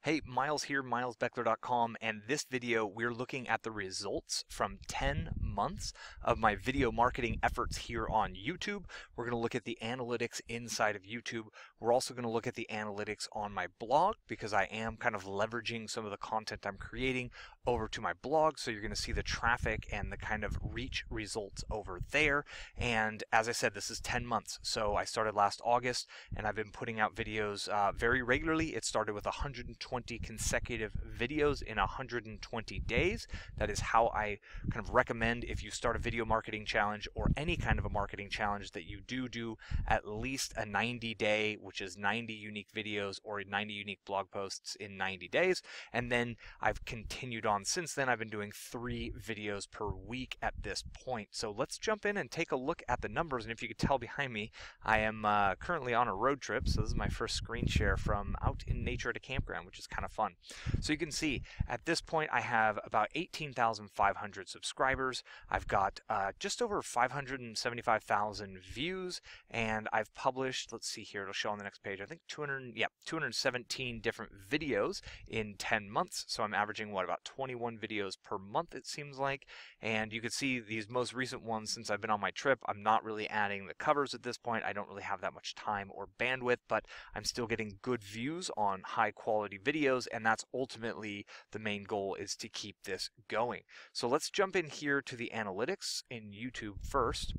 Hey, Miles here, milesbeckler.com, and this video we're looking at the results from 10 months of my video marketing efforts here on YouTube. We're going to look at the analytics inside of YouTube. We're also going to look at the analytics on my blog because I am kind of leveraging some of the content I'm creating over to my blog. So you're going to see the traffic and the kind of reach results over there. And as I said, this is 10 months. So I started last August and I've been putting out videos very regularly. It started with 120 consecutive videos in 120 days. That is how I kind of recommend if you start a video marketing challenge or any kind of a marketing challenge that you do at least a 90-day, which is 90 unique videos or 90 unique blog posts in 90 days. And then I've continued on since then. I've been doing 3 videos per week at this point. So let's jump in and take a look at the numbers. And if you could tell behind me, I am currently on a road trip. So this is my first screen share from out in nature at a campground, which is kind of fun. So you can see at this point I have about 18,500 subscribers. I've got just over 575,000 views, and I've published, let's see here, it'll show on the next page, I think 217 different videos in 10 months. So I'm averaging what, about 21 videos per month it seems like. And you can see these most recent ones since I've been on my trip. I'm not really adding the covers at this point. I don't really have that much time or bandwidth, but I'm still getting good views on high quality videos, and that's ultimately the main goal, is to keep this going. So let's jump in here to the analytics in YouTube first.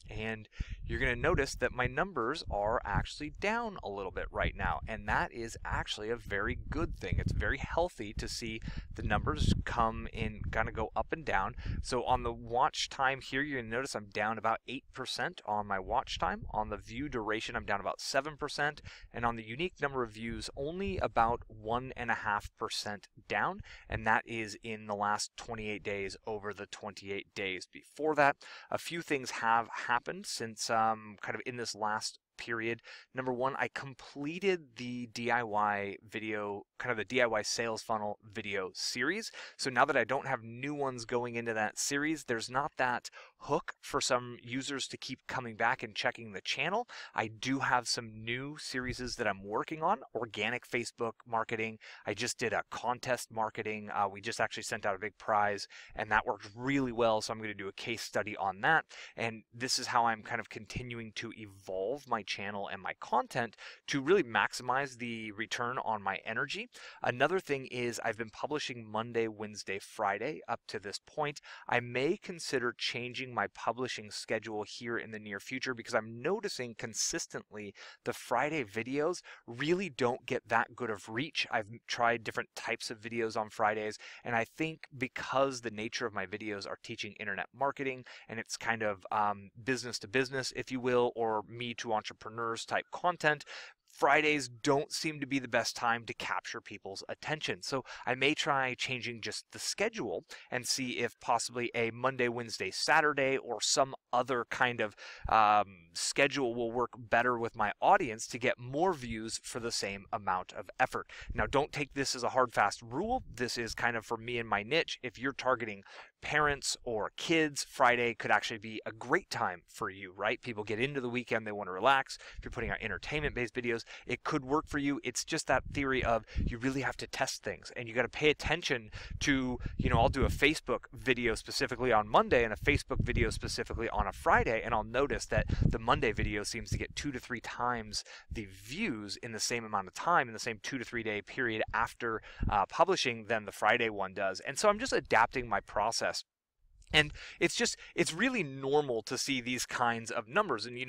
And you're going to notice that my numbers are actually down a little bit right now, and that is actually a very good thing. It's very healthy to see the numbers come in, kind of go up and down. So on the watch time here, you're going to notice I'm down about 8% on my watch time. On the view duration, I'm down about 7%, and on the unique number of views, only about 1.5% down, and that is in the last 28 days over the 28 days before that. A few things have happened since kind of in this last period. Number one, I completed the DIY video, kind of the DIY sales funnel video series. So now that I don't have new ones going into that series, there's not that hook for some users to keep coming back and checking the channel. I do have some new series that I'm working on. Organic Facebook marketing. I just did a contest marketing. We just actually sent out a big prize, and that worked really well. So I'm going to do a case study on that. And this is how I'm kind of continuing to evolve my channel and my content to really maximize the return on my energy. Another thing is I've been publishing Monday, Wednesday, Friday up to this point. I may consider changing my publishing schedule here in the near future because I'm noticing consistently the Friday videos really don't get that good of reach. I've tried different types of videos on Fridays, and I think because the nature of my videos are teaching internet marketing and it's kind of business to business, if you will, or me to entrepreneurs type content, Fridays don't seem to be the best time to capture people's attention. So I may try changing just the schedule and see if possibly a Monday, Wednesday, Saturday, or some other kind of schedule will work better with my audience to get more views for the same amount of effort. Now, don't take this as a hard, fast rule. This is kind of for me and my niche. If you're targeting parents or kids, Friday could actually be a great time for you, right? People get into the weekend, they want to relax. If you're putting out entertainment-based videos, it could work for you. It's just that theory of you really have to test things, and you got to pay attention to, I'll do a Facebook video specifically on Monday and a Facebook video specifically on a Friday, and I'll notice that the Monday video seems to get 2 to 3 times the views in the same amount of time, in the same 2 to 3 day period after publishing than the Friday one does. And so I'm just adapting my process. And it's really normal to see these kinds of numbers. And,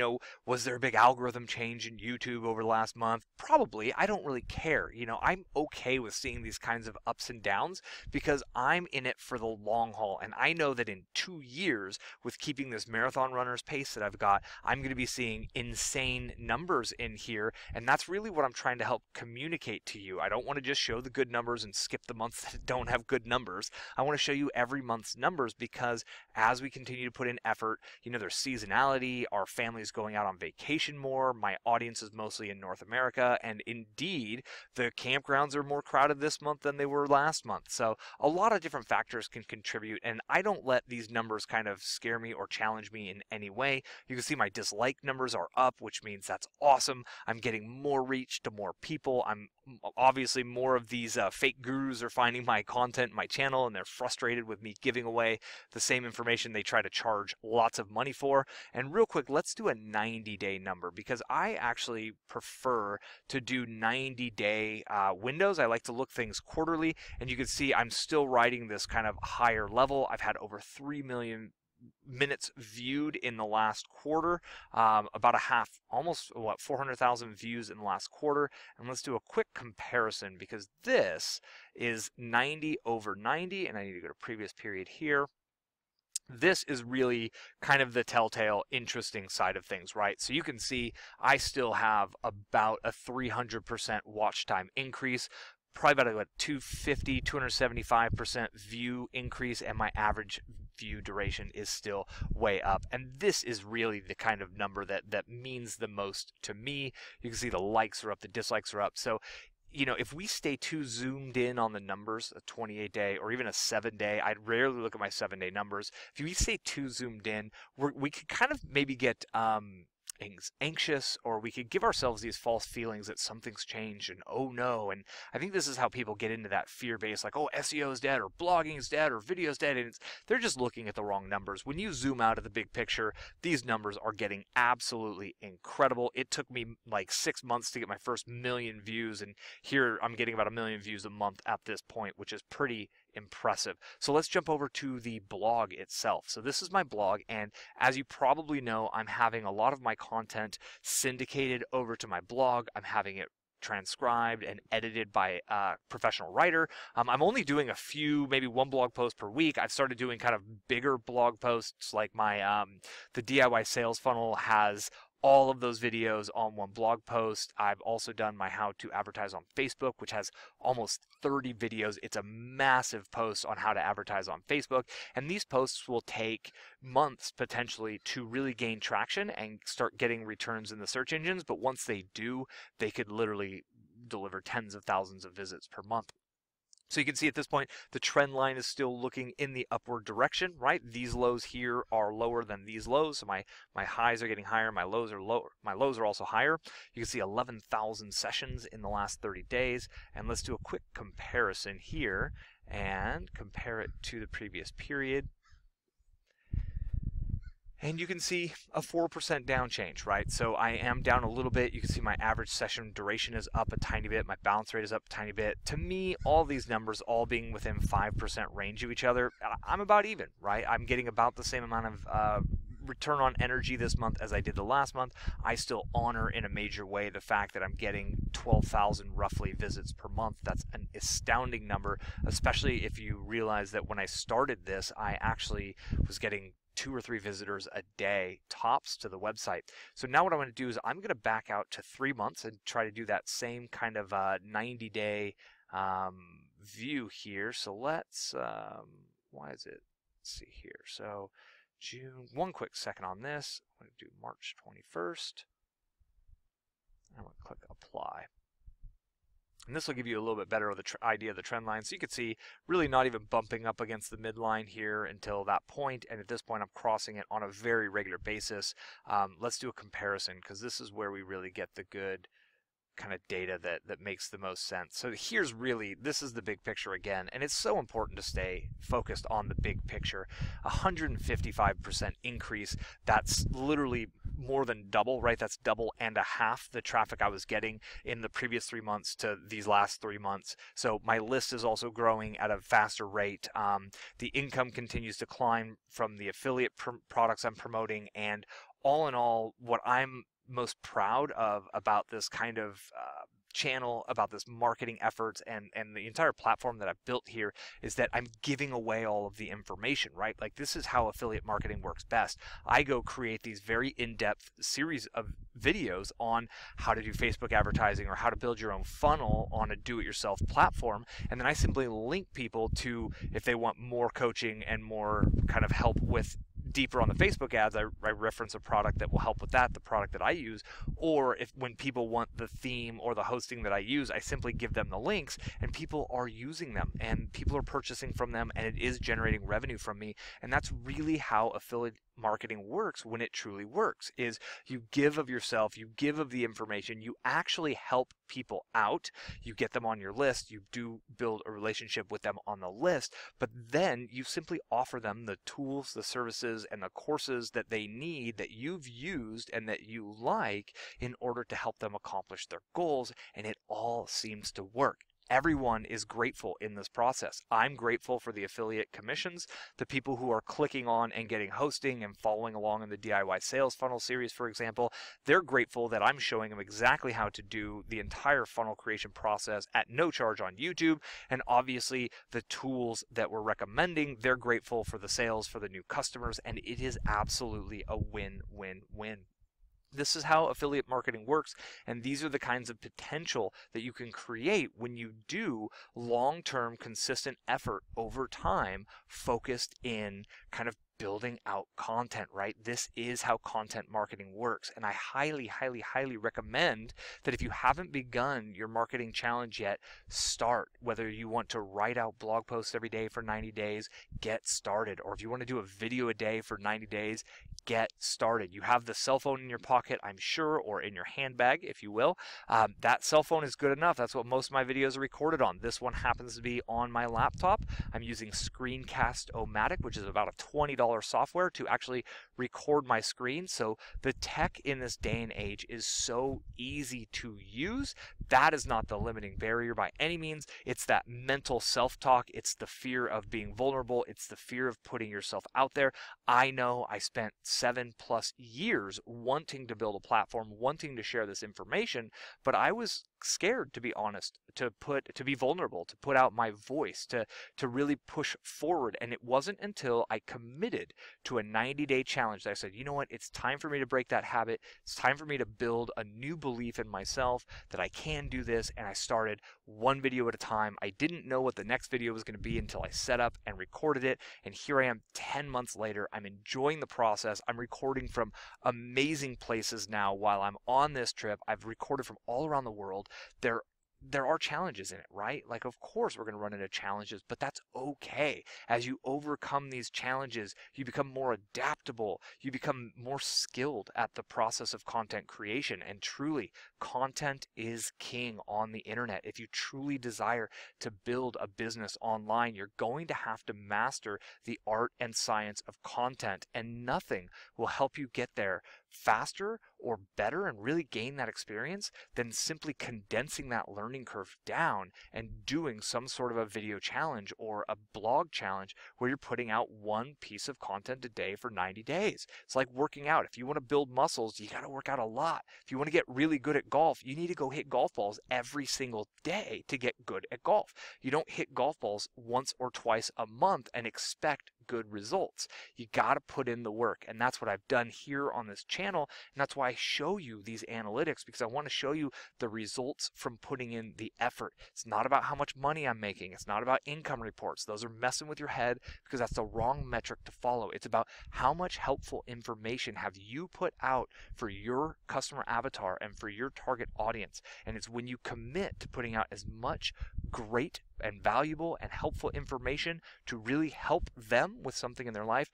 was there a big algorithm change in YouTube over the last month? Probably. I don't really care. I'm okay with seeing these kinds of ups and downs because I'm in it for the long haul. And I know that in 2 years, with keeping this marathon runner's pace that I've got, I'm going to be seeing insane numbers in here. And that's really what I'm trying to help communicate to you. I don't want to just show the good numbers and skip the months that don't have good numbers. I want to show you every month's numbers because because as we continue to put in effort, you know, there's seasonality, our family's going out on vacation more, my audience is mostly in North America, and indeed, the campgrounds are more crowded this month than they were last month. So a lot of different factors can contribute, and I don't let these numbers kind of scare me or challenge me in any way. You can see my dislike numbers are up, which means that's awesome. I'm getting more reach to more people. I'm obviously more of these fake gurus are finding my content, my channel, and they're frustrated with me giving away the same information they try to charge lots of money for. And real quick, let's do a 90-day number, because I actually prefer to do 90-day windows. I like to look things quarterly, and you can see I'm still riding this kind of higher level. I've had over 3 million minutes viewed in the last quarter, about a half, almost 400,000 views in the last quarter. And let's do a quick comparison, because this is 90 over 90, and I need to go to previous period here. This is really kind of the telltale interesting side of things, right? So you can see I still have about a 300% watch time increase, probably about a 250, 275% view increase, and my average view duration is still way up. And this is really the kind of number that means the most to me. You can see the likes are up, the dislikes are up. So, you know, if we stay too zoomed in on the numbers, a 28-day or even a 7-day, I rarely look at my 7-day numbers. If we stay too zoomed in, we could kind of maybe get anxious, or we could give ourselves these false feelings that something's changed and oh no. And I think this is how people get into that fear base, like, oh, SEO is dead, or blogging is dead, or video is dead, and they're just looking at the wrong numbers. When you zoom out at the big picture, these numbers are getting absolutely incredible. It took me like 6 months to get my first 1 million views, and here I'm getting about 1 million views a month at this point, which is pretty impressive. So let's jump over to the blog itself. So this is my blog, and as you probably know, I'm having a lot of my content syndicated over to my blog. I'm having it transcribed and edited by a professional writer. I'm only doing a few, maybe one blog post per week. I've started doing kind of bigger blog posts, like my the DIY sales funnel has all of those videos on one blog post. I've also done my how to advertise on Facebook, which has almost 30 videos. It's a massive post on how to advertise on Facebook. And these posts will take months potentially to really gain traction and start getting returns in the search engines. But once they do, they could literally deliver tens of thousands of visits per month. So you can see at this point, the trend line is still looking in the upward direction, right? These lows here are lower than these lows. So my highs are getting higher, my lows are lower. My lows are also higher. You can see 11,000 sessions in the last 30 days. And let's do a quick comparison here and compare it to the previous period. And you can see a 4% down change, right? So I am down a little bit. You can see my average session duration is up a tiny bit. My bounce rate is up a tiny bit. To me, all these numbers, all being within 5% range of each other, I'm about even, right? I'm getting about the same amount of return on energy this month as I did the last month. I still honor in a major way the fact that I'm getting 12,000 roughly visits per month. That's an astounding number, especially if you realize that when I started this, I actually was getting 2 or 3 visitors a day tops to the website. So now what I'm going to do is I'm going to back out to 3 months and try to do that same kind of 90-day view here. So let's, why is it, let's see here. So June, one quick second on this. I'm going to do March 21st. I'm going to click apply. And this will give you a little bit better of the idea of the trend line. So you can see really not even bumping up against the midline here until that point. And at this point, I'm crossing it on a very regular basis. Let's do a comparison, because this is where we really get the good kind of data that makes the most sense. So here's really, this is the big picture again, and it's so important to stay focused on the big picture. 155% increase, that's literally more than double, right? That's double and a half the traffic I was getting in the previous 3 months to these last 3 months. So my list is also growing at a faster rate. The income continues to climb from the affiliate products I'm promoting, and all in all, what I'm most proud of about this kind of channel, about this marketing efforts, and the entire platform that I've built here is that I'm giving away all of the information, right? Like, this is how affiliate marketing works best. I go create these very in-depth series of videos on how to do Facebook advertising or how to build your own funnel on a do-it-yourself platform, and then I simply link people to, if they want more coaching and more kind of help with deeper on the Facebook ads, I reference a product that will help with that, the product that I use. Or if when people want the theme or the hosting that I use, I simply give them the links, and people are using them and people are purchasing from them, and it is generating revenue from me. And that's really how affiliate marketing works when it truly works, is you give of yourself, you give of the information, you actually help people out, you get them on your list, you do build a relationship with them on the list, but then you simply offer them the tools, the services, and the courses that they need, that you've used and that you like, in order to help them accomplish their goals, and it all seems to work. Everyone is grateful in this process. I'm grateful for the affiliate commissions, the people who are clicking on and getting hosting and following along in the DIY sales funnel series, for example. They're grateful that I'm showing them exactly how to do the entire funnel creation process at no charge on YouTube. And obviously the tools that we're recommending, they're grateful for the sales for the new customers, and it is absolutely a win-win-win. This is how affiliate marketing works, and these are the kinds of potential that you can create when you do long-term consistent effort over time, focused in kind of building out content, right? This is how content marketing works, and I highly, highly, highly recommend that if you haven't begun your marketing challenge yet, start. Whether you want to write out blog posts every day for 90 days, get started. Or if you want to do a video a day for 90 days, get started. You have the cell phone in your pocket, I'm sure, or in your handbag, if you will. That cell phone is good enough. That's what most of my videos are recorded on. This one happens to be on my laptop. I'm using Screencast-O-Matic, which is about a $20 software to actually record my screen. So the tech in this day and age is so easy to use. That is not the limiting barrier by any means. It's that mental self-talk. It's the fear of being vulnerable. It's the fear of putting yourself out there. I know I spent 7+ years wanting to build a platform, wanting to share this information, but I was scared, to be honest, to be vulnerable, to put out my voice, to really push forward. And it wasn't until I committed to a 90-day challenge that I said, you know what, it's time for me to break that habit. It's time for me to build a new belief in myself that I can do this. And I started one video at a time. I didn't know what the next video was going to be until I set up and recorded it. And here I am 10 months later. I'm enjoying the process. I'm recording from amazing places now while I'm on this trip. I've recorded from all around the world. There are challenges in it, right? Like, of course we're going to run into challenges, but that's okay. As you overcome these challenges, you become more adaptable. You become more skilled at the process of content creation. And truly, content is king on the internet. If you truly desire to build a business online, you're going to have to master the art and science of content, and nothing will help you get there faster or better and really gain that experience than simply condensing that learning curve down and doing some sort of a video challenge or a blog challenge where you're putting out one piece of content a day for 90 days. It's like working out. If you want to build muscles, you got to work out a lot. If you want to get really good at golf, you need to go hit golf balls every single day to get good at golf. You don't hit golf balls once or twice a month and expect good results. You got to put in the work, and that's what I've done here on this channel, and that's why I show you these analytics, because I want to show you the results from putting in the effort. It's not about how much money I'm making. It's not about income reports. Those are messing with your head because that's the wrong metric to follow. It's about how much helpful information have you put out for your customer avatar and for your target audience. And it's when you commit to putting out as much great and valuable and helpful information to really help them with something in their life,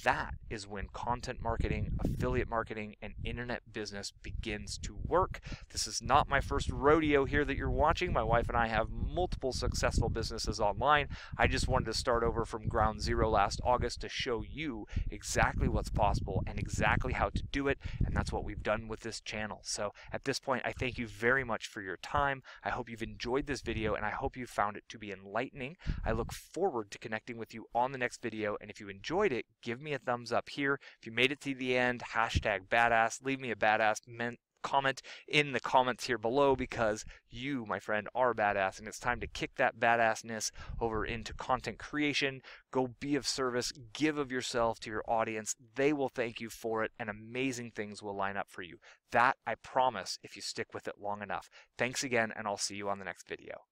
that is when content marketing, affiliate marketing, and internet business begins to work. This is not my first rodeo here that you're watching. My wife and I have multiple successful businesses online. I just wanted to start over from ground zero last August to show you exactly what's possible and exactly how to do it, and that's what we've done with this channel. So at this point, I thank you very much for your time. I hope you've enjoyed this video, and I hope you found it to be enlightening. I look forward to connecting with you on the next video, and if you enjoyed it, give me a thumbs up here. If you made it to the end, #badass, leave me a badass comment in the comments here below, because you, my friend, are badass, and it's time to kick that badassness over into content creation. Go be of service, give of yourself to your audience. They will thank you for it, and amazing things will line up for you. That I promise, if you stick with it long enough. Thanks again, and I'll see you on the next video.